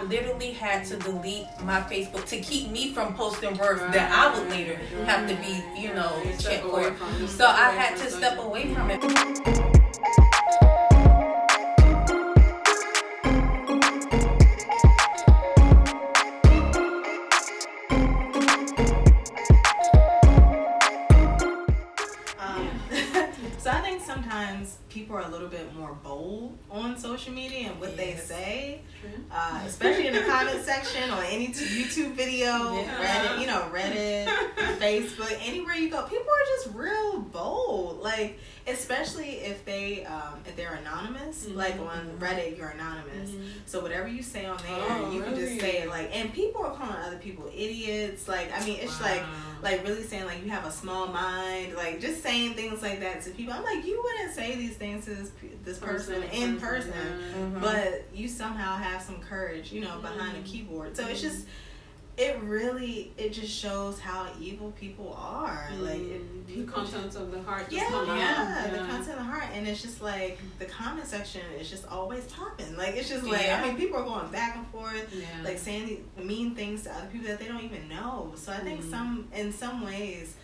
literally had to delete my Facebook to keep me from posting words that I would later have to be, checked for. So I had to step away from it. So I think sometimes people are a little bit more bold on social media and what they say, especially in the comment section or any YouTube video, Reddit, Facebook, anywhere you go. People are just real bold, like especially if they're anonymous. Like on Reddit, you're anonymous, so whatever you say on there, you can just say it. Like, and people are calling other people idiots. Like, I mean, it's like really saying like you have a small mind, like just saying things like that to people. I'm like, you wouldn't say these things to this person in person, but you somehow have some courage, behind a keyboard. So it's just, it just shows how evil people are. Like, the contents of the heart. The content of the heart, and it's just like the comment section is just always popping. Like, it's just like, I mean, people are going back and forth, like saying mean things to other people that they don't even know. So I think in some ways,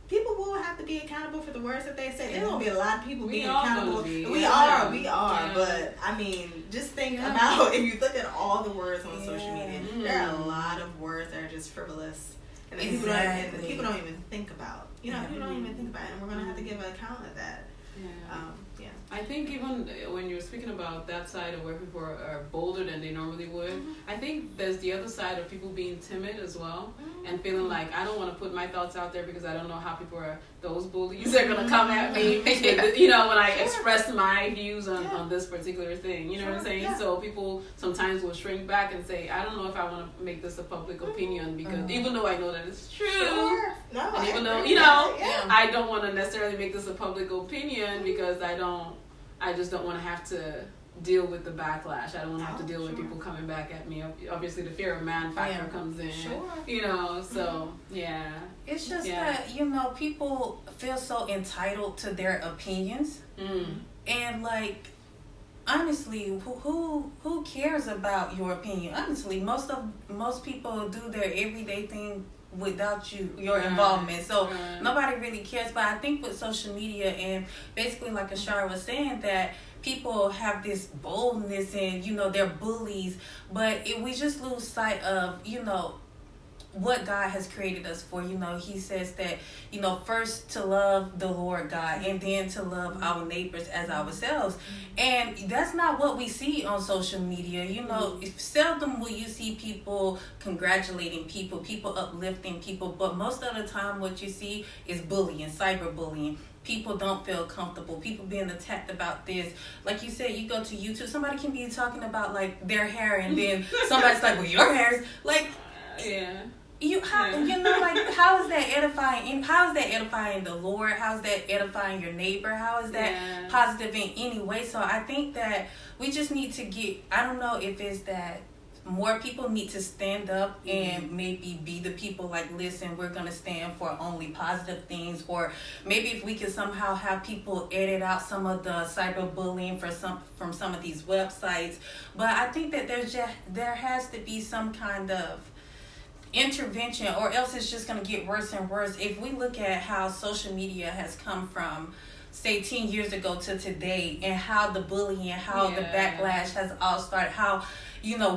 people will have to be accountable for the words that they say. There's gonna be a lot of people being accountable. We are. Yeah. But I mean, just think about, if you look at all the words on social media, there are a lot of words that are just frivolous, and people don't even think about. People don't even think about it, and we're gonna have to give an account of that. I think even when you're speaking about that side of where people are bolder than they normally would, I think there's the other side of people being timid as well, and feeling like, I don't want to put my thoughts out there because I don't know how those bullies are going to come at me, when I express my views on this particular thing, you know what I'm saying? Yeah. So people sometimes will shrink back and say, I don't know if I want to make this a public opinion, because even though I know that it's true, and even though, I don't want to necessarily make this a public opinion because I just don't want to have to deal with the backlash. I don't want to have to deal with people coming back at me. Obviously, the fear of man factor comes in. So, It's just that, people feel so entitled to their opinions. And, like, honestly, who cares about your opinion? Honestly, most people do their everyday thing without your involvement, so nobody really cares. But I think with social media, and basically like Ashara was saying, that people have this boldness and they're bullies, but we just lose sight of what God has created us for. He says that first to love the Lord God, and then to love our neighbors as ourselves. And that's not what we see on social media. Seldom will you see people congratulating people uplifting people, but most of the time what you see is bullying, cyberbullying. People don't feel comfortable. People being attacked about this. Like you said, you go to YouTube, somebody can be talking about like their hair, and then somebody's like, well, your hair's like, how is that edifying? How is that edifying the Lord? How is that edifying your neighbor? How is that positive in any way? So I think that we just need to I don't know if it's that more people need to stand up and maybe be the people like, listen, we're going to stand for only positive things, or maybe if we could somehow have people edit out some of the cyberbullying from some of these websites. But I think that there has to be some kind of intervention, or else it's just going to get worse and worse. If we look at how social media has come from, say, 10 years ago to today, and how the bullying, how the backlash has all started, how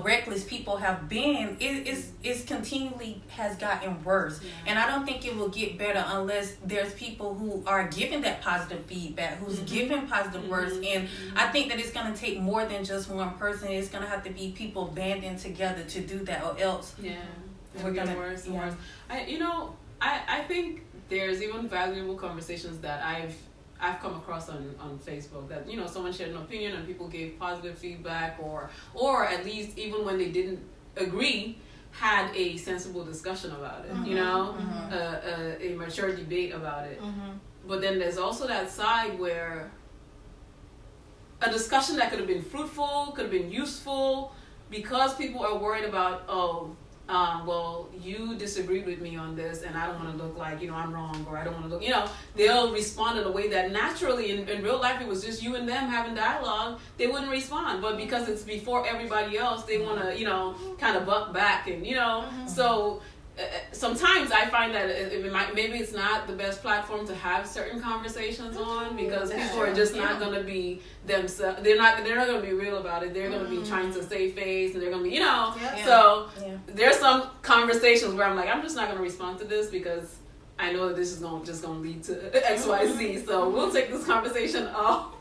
reckless people have been, it's continually has gotten worse. And I don't think it will get better unless there's people who are giving that positive feedback, who's giving positive words. And I think that it's going to take more than just one person. It's going to have to be people banding together to do that, or else we're going to worse and worse. I think there's even valuable conversations that I've come across on Facebook, that someone shared an opinion and people gave positive feedback, or at least even when they didn't agree, had a sensible discussion about it, a mature debate about it. But then there's also that side where a discussion that could have been fruitful, could have been useful, because people are worried about, well, you disagreed with me on this, and I don't want to look like, I'm wrong, or I don't want to look, they'll respond in a way that naturally in real life, it was just you and them having dialogue, they wouldn't respond. But because it's before everybody else, they want to, kind of buck back, and, so sometimes I find that maybe it's not the best platform to have certain conversations on, because people are just not going to be themselves. They're not going to be real about it. They're going to be trying to save face, and they're going to be, So there's some conversations where I'm like, I'm just not going to respond to this because I know that this is just going to lead to X, Y, Z. So we'll take this conversation off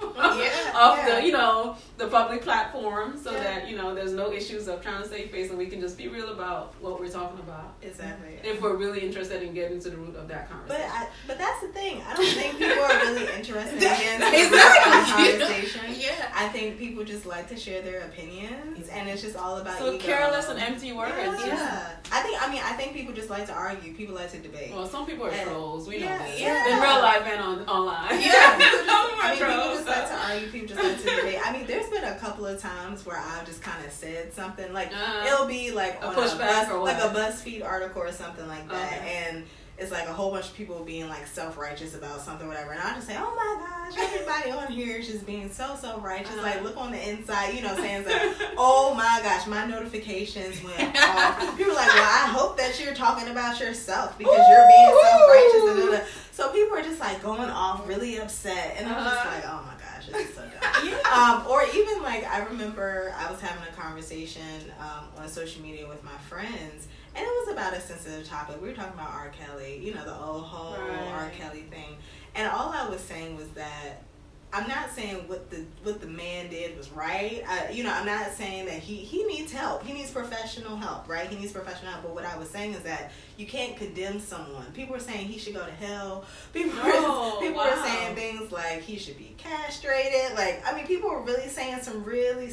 the public platform, so that there's no issues of trying to save face, and we can just be real about what we're talking about. Exactly. If we're really interested in getting to the root of that conversation. But that's the thing. I don't think people are really interested in getting to the root of the conversation. Yeah. I think people just like to share their opinions, and it's just all about ego. Careless and empty words. Yeah. I think people just like to argue. People like to debate. Well, some people are trolls. We know that. Yeah. In real life and online. Yeah. People just like to argue. People just like to debate. There's been a couple of times where I've just kind of said something like it'll be like on a BuzzFeed article or something like that, and it's like a whole bunch of people being like self-righteous about something, whatever, and I just say, oh my gosh, everybody on here is just being so self-righteous. Like, look on the inside, saying like, oh my gosh, my notifications went off. People are like, well, I hope that you're talking about yourself because you're being self-righteous. So people are just like going off really upset, and I'm just like, oh my gosh, it's so dumb. Or even like, I remember I was having a conversation on social media with my friends, and it was about a sensitive topic. We were talking about R. Kelly, the whole R. Kelly thing. And all I was saying was that I'm not saying what the man did was right. I'm not saying that he needs help. He needs professional help, right? He needs professional help. But what I was saying is that you can't condemn someone. People are saying he should go to hell. People are saying things like he should be castrated. People are really saying some really,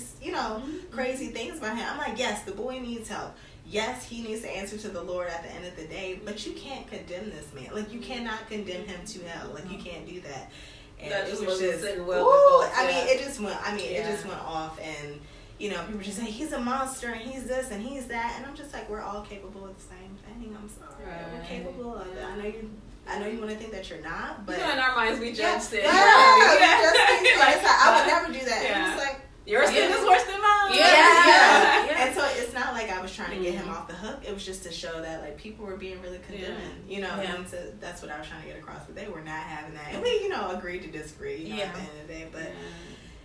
crazy things about him. I'm like, yes, the boy needs help. Yes, he needs to answer to the Lord at the end of the day, but you can't condemn this man. Like, you cannot condemn him to hell. Like, you can't do that. And that just wasn't sitting well. It just went off, and people just say he's a monster and he's this and he's that, and I'm just like, we're all capable of the same thing. I'm sorry, we're capable of it. I know you want to think that you're not, but in our minds we judge sin. I would never do that. Yeah. It's like, your sin is worse than mine. Yeah. And so it's not like I was trying to get him off the hook. It was just to show that like people were being really condemning, and so that's what I was trying to get across. But they were not having that, and we, agreed to disagree. At the end of the day, but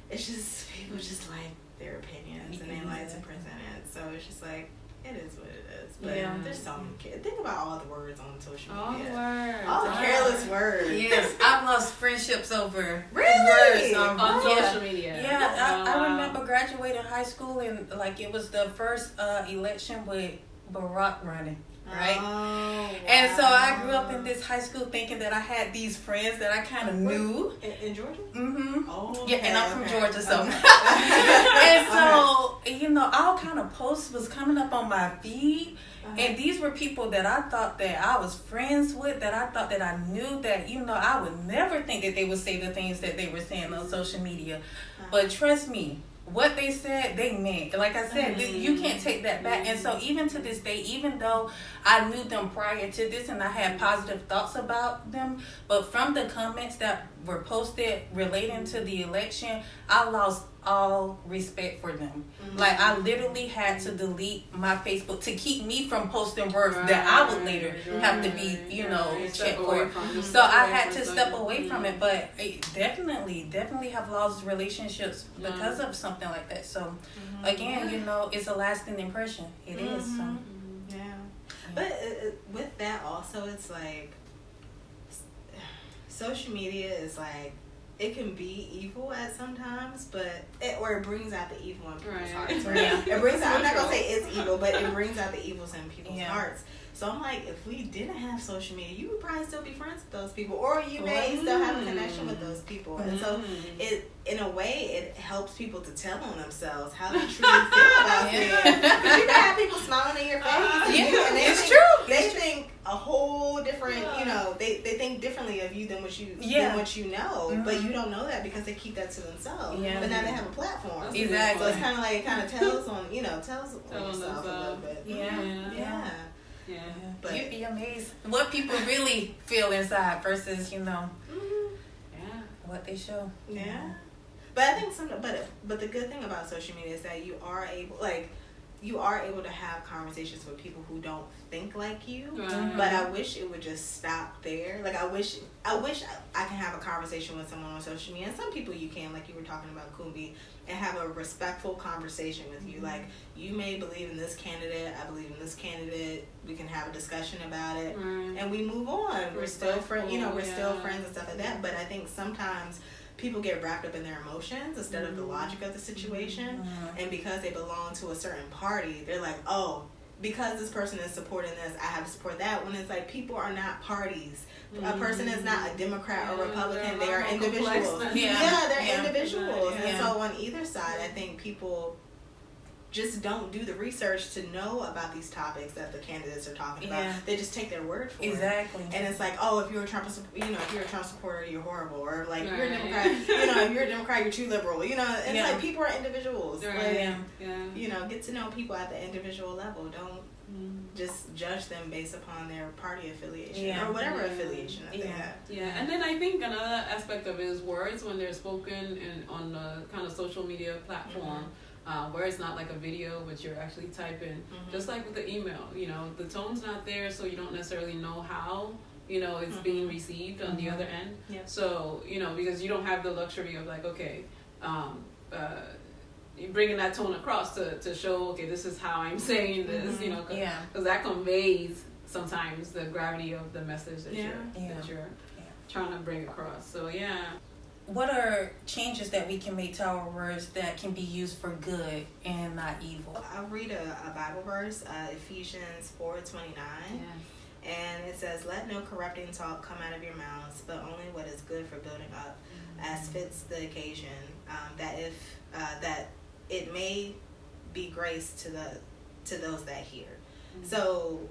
it's just people just like their opinions and they like to present it. So it's just like it is what it is. But there's so many kids. Think about all the words on social media. All the careless words. Yes, I've lost friendships over words on social media. Yeah, I remember graduating high school, and like it was the first election with Barack running. Right? Oh, wow. And so I grew up in this high school thinking that I had these friends that I kind of knew. In Georgia? Mm-hmm. Oh, yeah, and I'm from Georgia, so. And so, all kind of posts was coming up on my feed. And these were people that I thought that I was friends with, that I thought that I knew, that, I would never think that they would say the things that they were saying on social media. But trust me, what they said, they meant. Like I said, you can't take that back. And so even to this day, even though I knew them prior to this and I had positive thoughts about them, but from the comments that were posted relating to the election, I lost all respect for them. Like, I literally had to delete my Facebook to keep me from posting words that I would later have to be, checked for. So I had to step away from it, but I definitely have lost relationships because of something like that. So again, it's a lasting impression. It is. So. Yeah. But with that also, it's like social media is like, it can be evil at sometimes, but it brings out the evil in people's hearts. Right? Yeah. It brings out. I'm not gonna say it's evil, but it brings out the evils in people's hearts. So I'm like, if we didn't have social media, you would probably still be friends with those people, or you may still have a connection with those people. And so it, in a way, it helps people to tell on themselves how they truly feel about it. Because you can have people smiling in your face, and it's true. They think a whole different, they think differently of you than what you know. Mm-hmm. But you don't know that because they keep that to themselves. Yeah. But now they have a platform. Exactly. So it's kind of like, it kind of tells on yourself a little bit. Yeah. But you'd be amazed what people really feel inside versus, what they show. Yeah. But I think but the good thing about social media is that you are able to have conversations with people who don't think like you. Mm-hmm. But I wish it would just stop there. Like I wish I can have a conversation with someone on social media. And some people you can, like you were talking about Kumbi, and have a respectful conversation with you. Like, you may believe in this candidate, I believe in this candidate. We can have a discussion about it, and we move on. We're still friends. We're still friends and stuff like that. But I think sometimes people get wrapped up in their emotions instead of the logic of the situation. And because they belong to a certain party, they're like, oh, because this person is supporting this, I have to support that. When it's like, people are not parties. A person is not a Democrat or Republican. They are individuals. They're individuals. And so on either side, I think people just don't do the research to know about these topics that the candidates are talking about. They just take their word for it. And it's like, oh, if you're a Trump supporter, you're horrible, or like you're a Democrat, if you're a Democrat, you're too liberal. It's like, people are individuals. Get to know people at the individual level. Don't just judge them based upon their party affiliation or whatever affiliation that they have. And then I think another aspect of it is words when they're spoken on a kind of social media platform. Where it's not like a video, but you're actually typing. Just like with the email, the tone's not there, so you don't necessarily know how, it's being received on the other end. So, because you don't have the luxury of like, okay, you're bringing that tone across to show, okay, this is how I'm saying this, because that conveys sometimes the gravity of the message that you're trying to bring across. So, What are changes that we can make to our words that can be used for good and not evil? I'll read a Bible verse, Ephesians 4:29. And it says, "Let no corrupting talk come out of your mouths, but only what is good for building up, as fits the occasion, that it may be grace to those that hear." So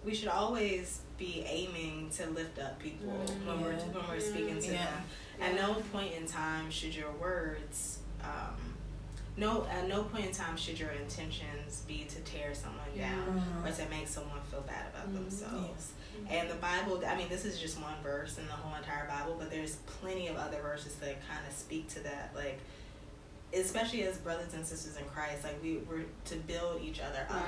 we should always be aiming to lift up people when we're speaking to them. At no point in time should your words, at no point in time should your intentions be to tear someone down or to make someone feel bad about themselves. And the Bible, this is just one verse in the whole entire Bible, but there's plenty of other verses that kind of speak to that, like, especially as brothers and sisters in Christ, like, we're to build each other up.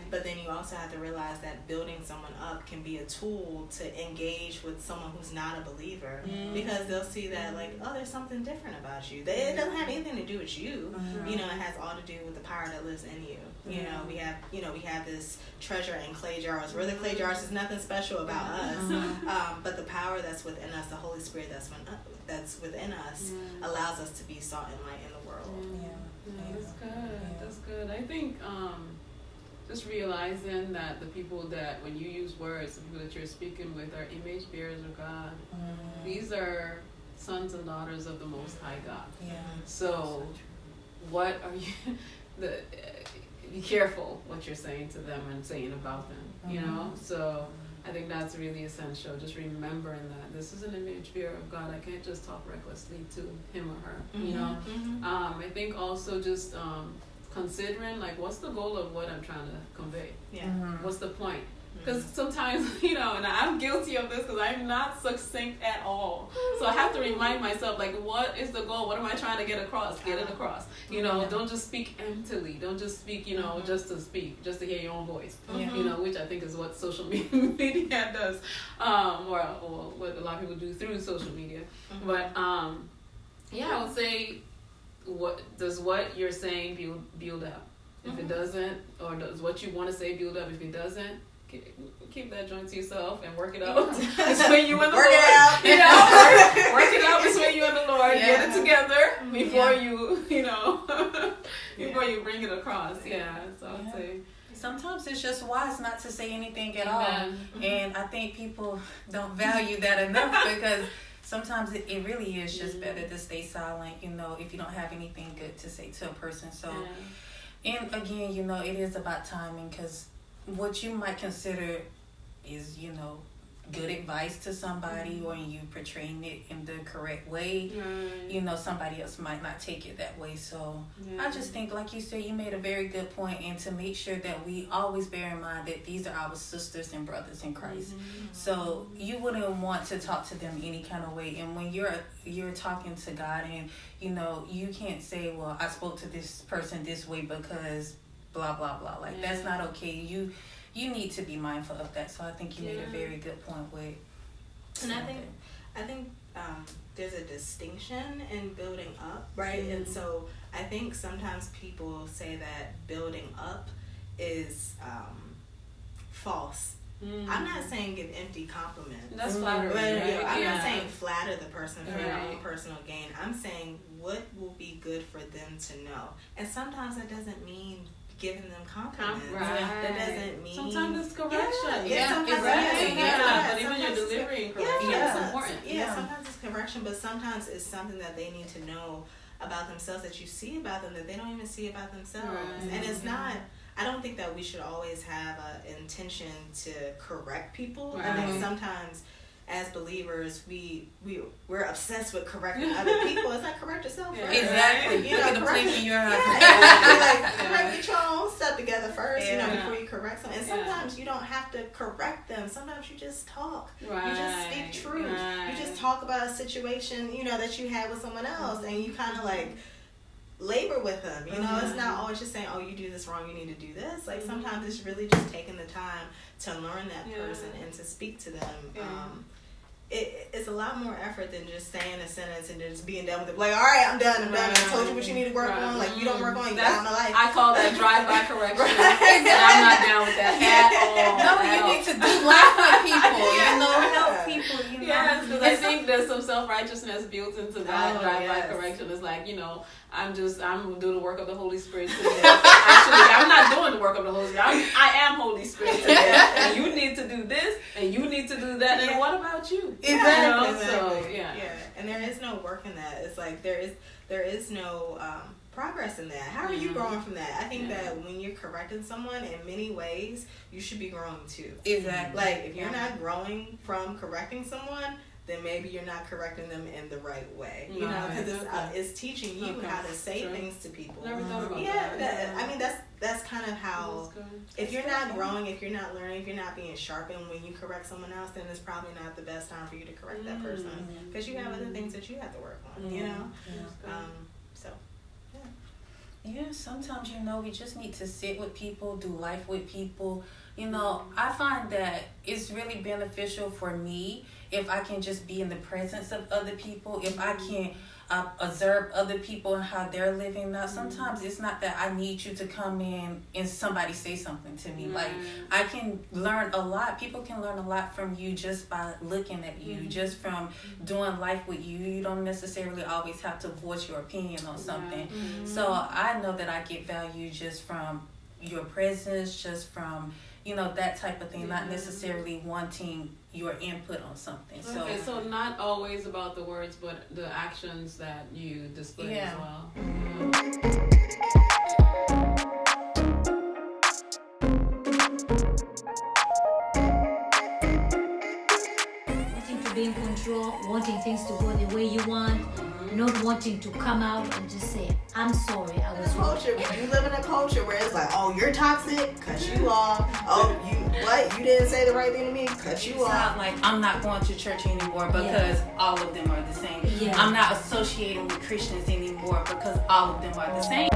But then you also have to realize that building someone up can be a tool to engage with someone who's not a believer, because they'll see that, like, oh, there's something different about you. It doesn't have anything to do with you. It has all to do with the power that lives in you. We have this treasure in clay jars. We're the clay jars. There's nothing special about us. But the power that's within us, the Holy Spirit that's within us, allows us to be salt and light in the world. That's good. I think just realizing that the people that, when you use words, the people that you're speaking with are image bearers of God. These are sons and daughters of the Most High God. So what are you be careful what you're saying to them and saying about them, so I think that's really essential, just remembering that this is an image bearer of God. I can't just talk recklessly to him or her. I think also just considering, like, what's the goal of what I'm trying to convey? What's the point? Because sometimes, and I'm guilty of this because I'm not succinct at all. So I have to remind myself, like, what is the goal? What am I trying to get across? Get it across. Don't just speak emptily. Don't just speak, just to speak, just to hear your own voice. Which I think is what social media does, or what a lot of people do through social media. But I would say, does what you're saying build up? If it doesn't, or does what you want to say build up? If it doesn't, keep that joint to yourself and work it out between you and the Lord. Work it out between you and the Lord. Get it together before you before you bring it across. So I'd say sometimes it's just wise not to say anything at all. And I think people don't value that enough, because sometimes it really is just better to stay silent, if you don't have anything good to say to a person. So, and again, it is about timing, because what you might consider is, good advice to somebody or you portraying it in the correct way, you know, somebody else might not take it that way. So I just think, like you said, you made a very good point, and to make sure that we always bear in mind that these are our sisters and brothers in Christ. So you wouldn't want to talk to them any kind of way. And when you're talking to God, and you know, you can't say, well, I spoke to this person this way because blah blah blah. Like that's not okay. You need to be mindful of that. So I think you made a very good point with. And I think there's a distinction in building up, right? And so I think sometimes people say that building up is false. I'm not saying give empty compliments. That's flattering. Right? I'm not saying flatter the person for your own personal gain. I'm saying what will be good for them to know. And sometimes that doesn't mean giving them compliments. That doesn't mean. Sometimes it's correction. But even your delivery and correction is important. Sometimes it's correction, but sometimes it's something that they need to know about themselves that you see about them that they don't even see about themselves. And it's not. I don't think that we should always have an intention to correct people. I think sometimes, as believers, we're obsessed with correcting other people. It's like, correct yourself first. Exactly. You know, correct in your get your own stuff together first, you know, before you correct them. And sometimes you don't have to correct them. Sometimes you just talk. You just speak truth. You just talk about a situation, you know, that you had with someone else, and you kind of like labor with them. You know, it's not always just saying, oh, you do this wrong, you need to do this. Like sometimes it's really just taking the time to learn that person and to speak to them. It's a lot more effort than just saying a sentence and just being done with it. Like, all right, I'm done. I told you what you need to work on. Like, you don't work on, you got my life. I call that drive-by correction. And I'm not down with that at all. No, you need to do life with people. You know, help people. You know. Yes, because I think there's some self-righteousness built into that drive-by correction. It's like, you know, I'm gonna do the work of the Holy Spirit today. Actually, I'm not doing the work of the Holy Spirit. I am Holy Spirit today. And you need to do this, and you need to do that. And what about you? Exactly. You know? So, and there is no work in that. It's like there is no progress in that. How are you growing from that? I think that when you're correcting someone, in many ways, you should be growing too. Exactly. Like if you're not growing from correcting someone, then maybe you're not correcting them in the right way. You know, because it's teaching you how to say things to people. Never thought about that. I mean, that's kind of how. If you're not growing, if you're not learning, if you're not being sharpened when you correct someone else, then it's probably not the best time for you to correct that person because you have other things that you have to work on. You know, so. Yeah, sometimes, you know, we just need to sit with people, do life with people. You know, I find that it's really beneficial for me if I can just be in the presence of other people, if I can observe other people and how they're living. Now, sometimes it's not that I need you to come in and somebody say something to me. Like, I can learn a lot. People can learn a lot from you just by looking at you, just from doing life with you. You don't necessarily always have to voice your opinion on something. So I know that I get value just from your presence, just from, you know, that type of thing, not necessarily wanting your input on something. So not always about the words, but the actions that you display as well. Wanting to be in control, wanting things to go the way you want, not wanting to come out and just say, I'm sorry, I was wrong. You live in a culture where it's like, oh, you're toxic, cut you off. Oh, you didn't say the right thing to me, cut you off. It's not like I'm not going to church anymore because all of them are the same. I'm not associating with Christians anymore because all of them are the same.